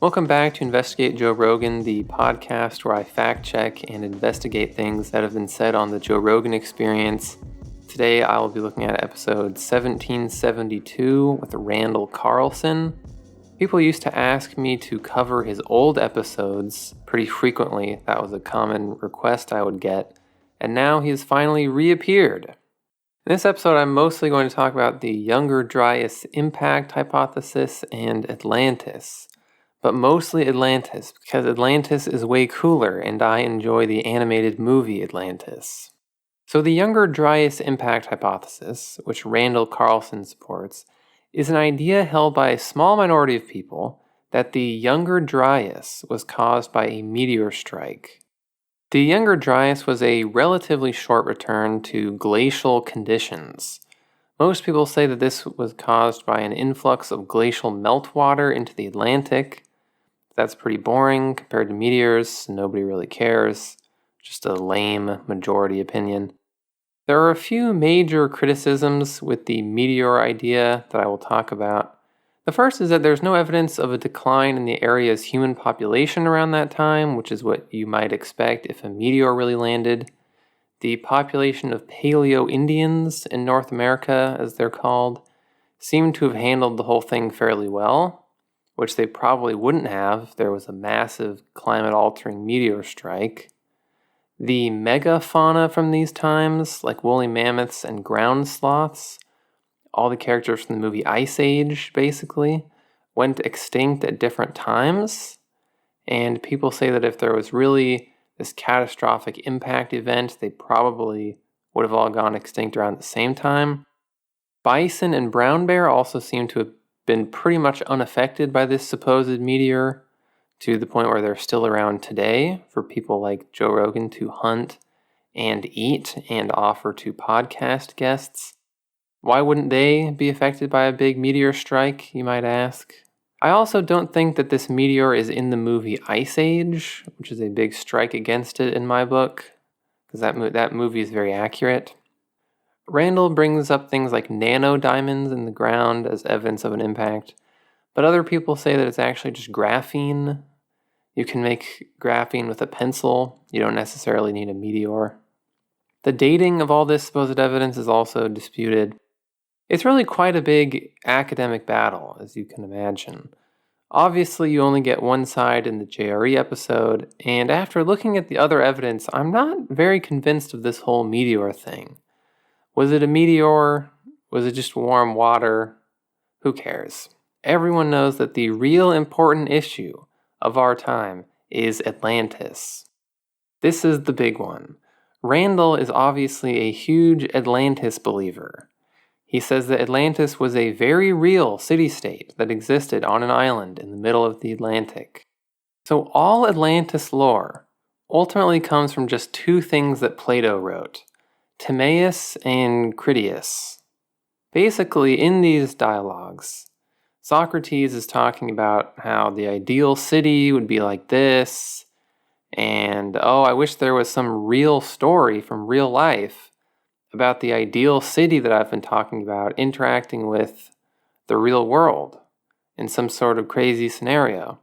Welcome back to Investigate Joe Rogan, the podcast where I fact check and investigate things that have been said on the Joe Rogan Experience. Today I will be looking at episode 1772 with Randall Carlson. People used to ask me to cover his old episodes pretty frequently. That was a common request I would get. And now he has finally reappeared. In this episode, I'm mostly going to talk about the Younger Dryas impact hypothesis and Atlantis. But mostly Atlantis, because Atlantis is way cooler and I enjoy the animated movie Atlantis. So the Younger Dryas impact hypothesis, which Randall Carlson supports, is an idea held by a small minority of people that the Younger Dryas was caused by a meteor strike. The Younger Dryas was a relatively short return to glacial conditions. Most people say that this was caused by an influx of glacial meltwater into the Atlantic. That's pretty boring compared to meteors. Nobody really cares. Just a lame majority opinion. There are a few major criticisms with the meteor idea that I will talk about. The first is that there's no evidence of a decline in the area's human population around that time, which is what you might expect if a meteor really landed. The population of Paleo-Indians in North America, as they're called, seem to have handled the whole thing fairly well, which they probably wouldn't have if there was a massive climate-altering meteor strike. The megafauna from these times, like woolly mammoths and ground sloths, all the characters from the movie Ice Age, basically, went extinct at different times. And people say that if there was really this catastrophic impact event, they probably would have all gone extinct around the same time. Bison and brown bear also seem to have been pretty much unaffected by this supposed meteor, to the point where they're still around today for people like Joe Rogan to hunt and eat and offer to podcast guests. Why wouldn't they be affected by a big meteor strike, you might ask? I also don't think that this meteor is in the movie Ice Age, which is a big strike against it in my book, because that movie is very accurate. Randall brings up things like nanodiamonds in the ground as evidence of an impact, but other people say that it's actually just graphene. You can make graphene with a pencil. You don't necessarily need a meteor. The dating of all this supposed evidence is also disputed. It's really quite a big academic battle, as you can imagine. Obviously, you only get one side in the JRE episode, and after looking at the other evidence, I'm not very convinced of this whole meteor thing. Was it a meteor? Was it just warm water? Who cares? Everyone knows that the real important issue of our time is Atlantis. This is the big one. Randall is obviously a huge Atlantis believer. He says that Atlantis was a very real city-state that existed on an island in the middle of the Atlantic. So all Atlantis lore ultimately comes from just two things that Plato wrote, Timaeus and Critias. Basically, in these dialogues, Socrates is talking about how the ideal city would be like this, and I wish there was some real story from real life about the ideal city that I've been talking about interacting with the real world in some sort of crazy scenario.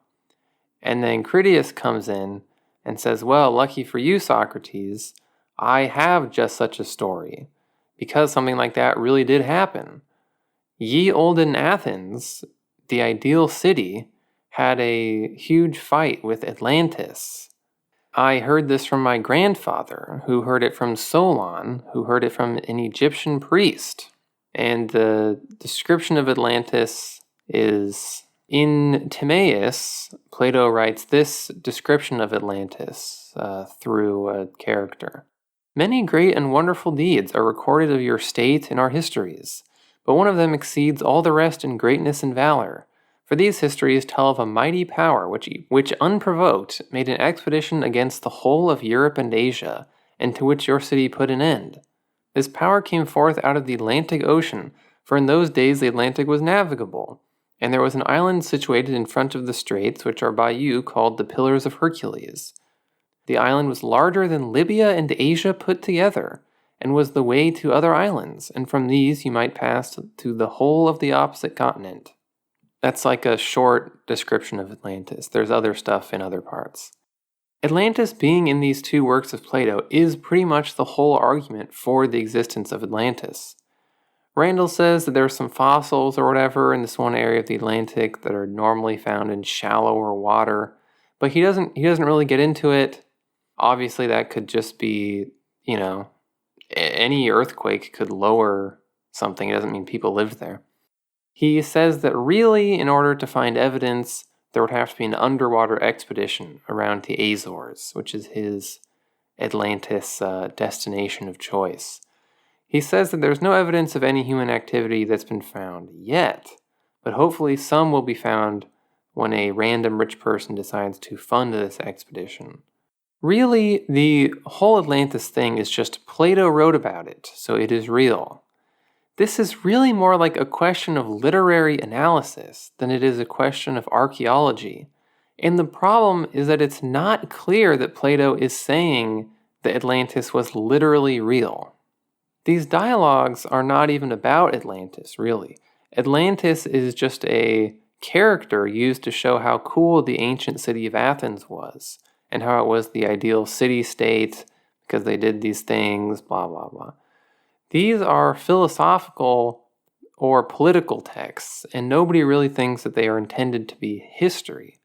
And then Critias comes in and says, well, lucky for you, Socrates, I have just such a story, because something like that really did happen. Ye olden Athens, the ideal city, had a huge fight with Atlantis. I heard this from my grandfather, who heard it from Solon, who heard it from an Egyptian priest. And the description of Atlantis is, in Timaeus, Plato writes this description of Atlantis through a character. Many great and wonderful deeds are recorded of your state in our histories, but one of them exceeds all the rest in greatness and valor. For these histories tell of a mighty power which unprovoked made an expedition against the whole of Europe and Asia, and to which your city put an end. This power came forth out of the Atlantic Ocean, for in those days the Atlantic was navigable, and there was an island situated in front of the straits which are by you called the Pillars of Hercules. The island was larger than Libya and Asia put together, and was the way to other islands, and from these you might pass to the whole of the opposite continent. That's like a short description of Atlantis. There's other stuff in other parts. Atlantis being in these two works of Plato is pretty much the whole argument for the existence of Atlantis. Randall says that there are some fossils or whatever in this one area of the Atlantic that are normally found in shallower water, but he doesn't really get into it. Obviously, that could just be, any earthquake could lower something. It doesn't mean people lived there. He says that really, in order to find evidence, there would have to be an underwater expedition around the Azores, which is his Atlantis destination of choice. He says that there's no evidence of any human activity that's been found yet, but hopefully some will be found when a random rich person decides to fund this expedition. Really, the whole Atlantis thing is just Plato wrote about it, so it is real. This is really more like a question of literary analysis than it is a question of archaeology. And the problem is that it's not clear that Plato is saying that Atlantis was literally real. These dialogues are not even about Atlantis, really. Atlantis is just a character used to show how cool the ancient city of Athens was, and how it was the ideal city-state because they did these things, blah, blah, blah. These are philosophical or political texts, and nobody really thinks that they are intended to be history.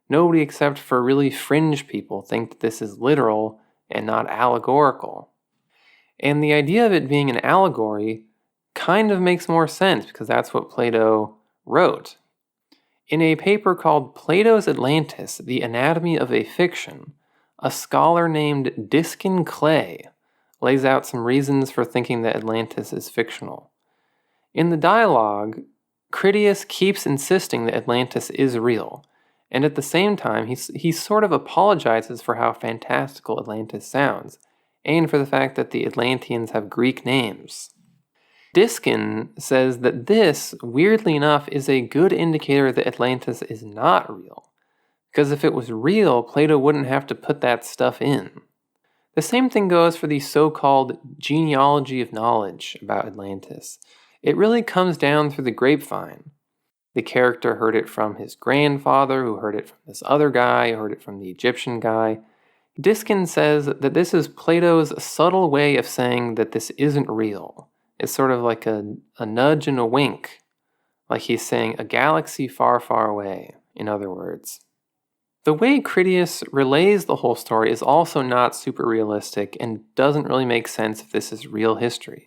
Nobody except for really fringe people think that this is literal and not allegorical. And the idea of it being an allegory kind of makes more sense because that's what Plato wrote. In a paper called Plato's Atlantis, The Anatomy of a Fiction, a scholar named Diskin Clay lays out some reasons for thinking that Atlantis is fictional. In the dialogue, Critias keeps insisting that Atlantis is real, and at the same time he sort of apologizes for how fantastical Atlantis sounds, and for the fact that the Atlanteans have Greek names. Diskin says that this, weirdly enough, is a good indicator that Atlantis is not real, because if it was real, Plato wouldn't have to put that stuff in. The same thing goes for the so-called genealogy of knowledge about Atlantis. It really comes down through the grapevine. The character heard it from his grandfather, who heard it from this other guy, who heard it from the Egyptian guy. Diskin says that this is Plato's subtle way of saying that this isn't real. It's sort of like a nudge and a wink, like he's saying a galaxy far, far away, in other words. The way Critias relays the whole story is also not super realistic and doesn't really make sense if this is real history.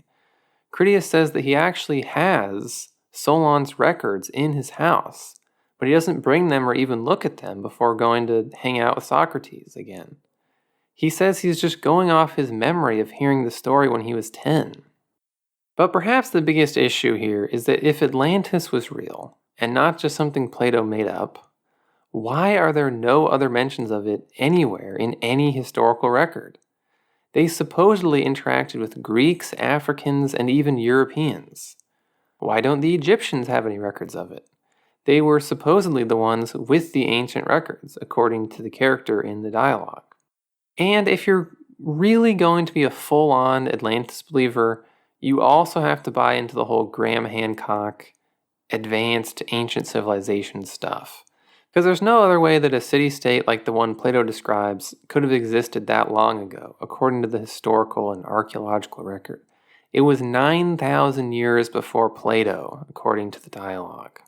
Critias says that he actually has Solon's records in his house, but he doesn't bring them or even look at them before going to hang out with Socrates again. He says he's just going off his memory of hearing the story when he was 10. But perhaps the biggest issue here is that if Atlantis was real, and not just something Plato made up, why are there no other mentions of it anywhere in any historical record? They supposedly interacted with Greeks, Africans, and even Europeans. Why don't the Egyptians have any records of it? They were supposedly the ones with the ancient records, according to the character in the dialogue. And if you're really going to be a full-on Atlantis believer, you also have to buy into the whole Graham Hancock advanced ancient civilization stuff. Because there's no other way that a city-state like the one Plato describes could have existed that long ago, according to the historical and archaeological record. It was 9,000 years before Plato, according to the dialogue.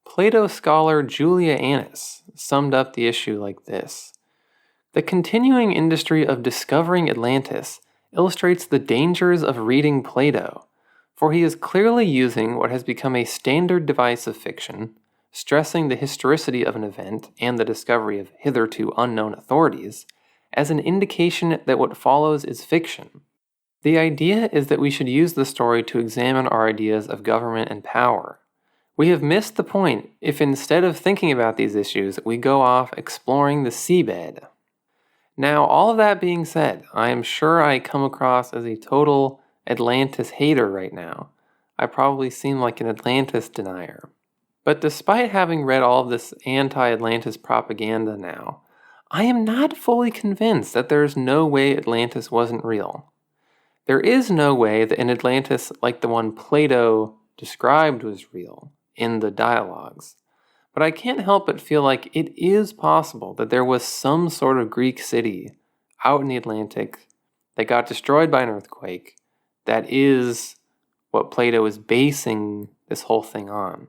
Plato scholar Julia Annis summed up the issue like this: "The continuing industry of discovering Atlantis illustrates the dangers of reading Plato, for he is clearly using what has become a standard device of fiction, stressing the historicity of an event and the discovery of hitherto unknown authorities, as an indication that what follows is fiction. The idea is that we should use the story to examine our ideas of government and power. We have missed the point if instead of thinking about these issues, we go off exploring the seabed." Now, all of that being said, I am sure I come across as a total Atlantis hater right now. I probably seem like an Atlantis denier. But despite having read all of this anti-Atlantis propaganda now, I am not fully convinced that there is no way Atlantis wasn't real. There is no way that an Atlantis like the one Plato described was real, in the dialogues. But I can't help but feel like it is possible that there was some sort of Greek city out in the Atlantic that got destroyed by an earthquake that is what Plato is basing this whole thing on.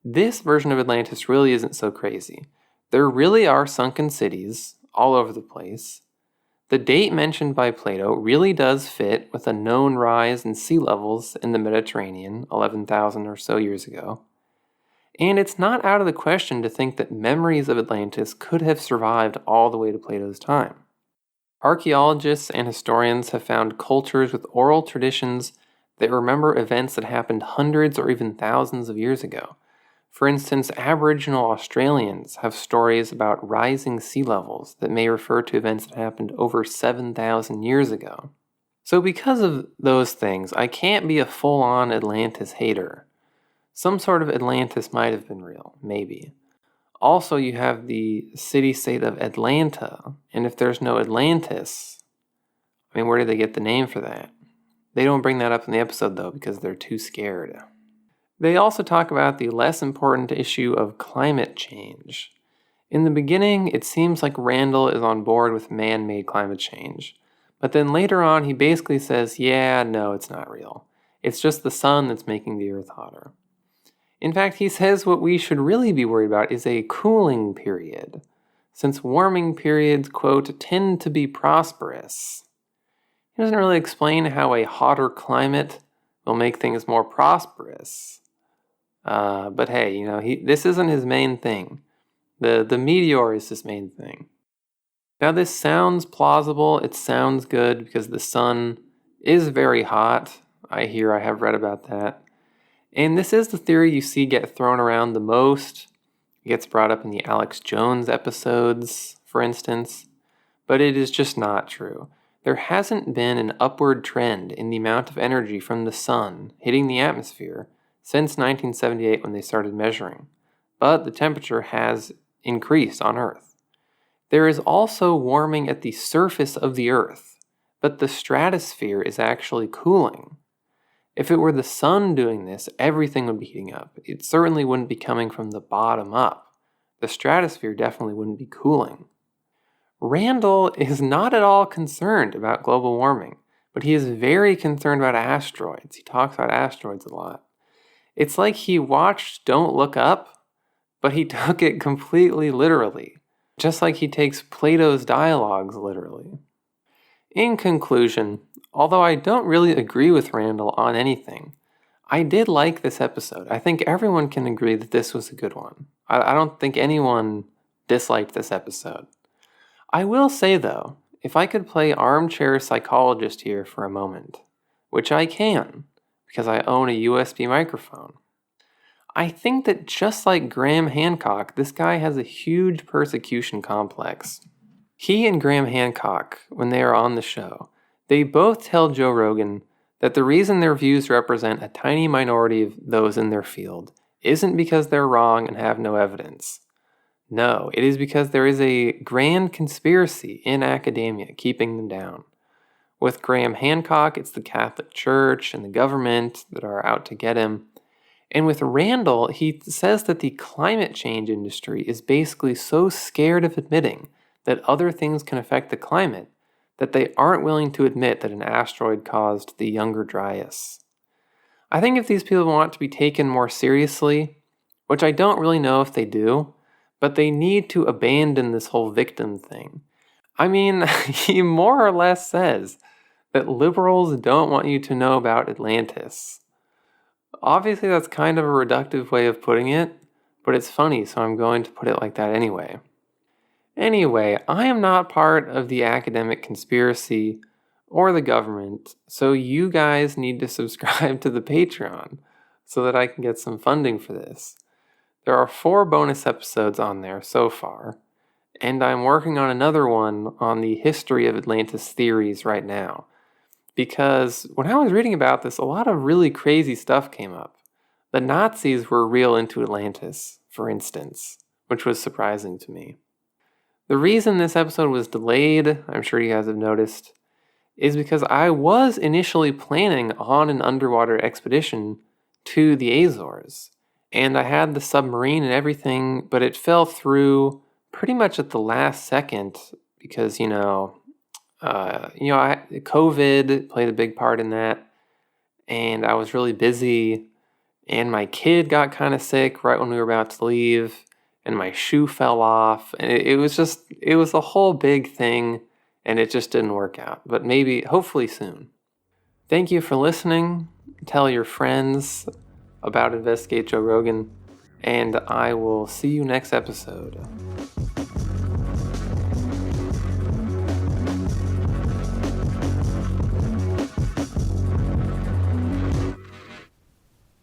This version of Atlantis really isn't so crazy. There really are sunken cities all over the place. The date mentioned by Plato really does fit with a known rise in sea levels in the Mediterranean 11,000 or so years ago. And it's not out of the question to think that memories of Atlantis could have survived all the way to Plato's time. Archaeologists and historians have found cultures with oral traditions that remember events that happened hundreds or even thousands of years ago. For instance, Aboriginal Australians have stories about rising sea levels that may refer to events that happened over 7,000 years ago. So because of those things, I can't be a full-on Atlantis hater. Some sort of Atlantis might have been real, maybe. Also, you have the city-state of Atlanta, and if there's no Atlantis, where did they get the name for that? They don't bring that up in the episode, though, because they're too scared. They also talk about the less important issue of climate change. In the beginning, it seems like Randall is on board with man-made climate change. But then later on, he basically says, yeah, no, it's not real. It's just the sun that's making the earth hotter. In fact, he says what we should really be worried about is a cooling period, since warming periods, quote, tend to be prosperous. He doesn't really explain how a hotter climate will make things more prosperous. But hey, this isn't his main thing. The meteor is his main thing. Now this sounds plausible, it sounds good because the sun is very hot. I have read about that. And this is the theory you see get thrown around the most. It gets brought up in the Alex Jones episodes, for instance. But it is just not true. There hasn't been an upward trend in the amount of energy from the sun hitting the atmosphere since 1978 when they started measuring. But the temperature has increased on Earth. There is also warming at the surface of the Earth, but the stratosphere is actually cooling. If it were the sun doing this, everything would be heating up. It certainly wouldn't be coming from the bottom up. The stratosphere definitely wouldn't be cooling. Randall is not at all concerned about global warming, but he is very concerned about asteroids. He talks about asteroids a lot. It's like he watched Don't Look Up, but he took it completely literally, just like he takes Plato's dialogues literally. In conclusion, although I don't really agree with Randall on anything, I did like this episode. I think everyone can agree that this was a good one. I don't think anyone disliked this episode. I will say though, if I could play armchair psychologist here for a moment, which I can, because I own a USB microphone, I think that just like Graham Hancock, this guy has a huge persecution complex. He and Graham Hancock, when they are on the show, they both tell Joe Rogan that the reason their views represent a tiny minority of those in their field isn't because they're wrong and have no evidence. No, it is because there is a grand conspiracy in academia keeping them down. With Graham Hancock, it's the Catholic Church and the government that are out to get him. And with Randall, he says that the climate change industry is basically so scared of admitting that other things can affect the climate that they aren't willing to admit that an asteroid caused the Younger Dryas. I think if these people want to be taken more seriously, which I don't really know if they do, but they need to abandon this whole victim thing. He more or less says that liberals don't want you to know about Atlantis. Obviously, that's kind of a reductive way of putting it, but it's funny, so I'm going to put it like that anyway. Anyway, I am not part of the academic conspiracy or the government, so you guys need to subscribe to the Patreon so that I can get some funding for this. There are 4 bonus episodes on there so far, and I'm working on another one on the history of Atlantis theories right now. Because when I was reading about this, a lot of really crazy stuff came up. The Nazis were real into Atlantis, for instance, which was surprising to me. The reason this episode was delayed, I'm sure you guys have noticed, is because I was initially planning on an underwater expedition to the Azores. and I had the submarine and everything, but it fell through pretty much at the last second because, COVID played a big part in that, and I was really busy, and my kid got kind of sick right when we were about to leave, and my shoe fell off, and it was a whole big thing, and it just didn't work out, but hopefully soon. Thank you for listening. Tell your friends about Investigate Joe Rogan, and I will see you next episode.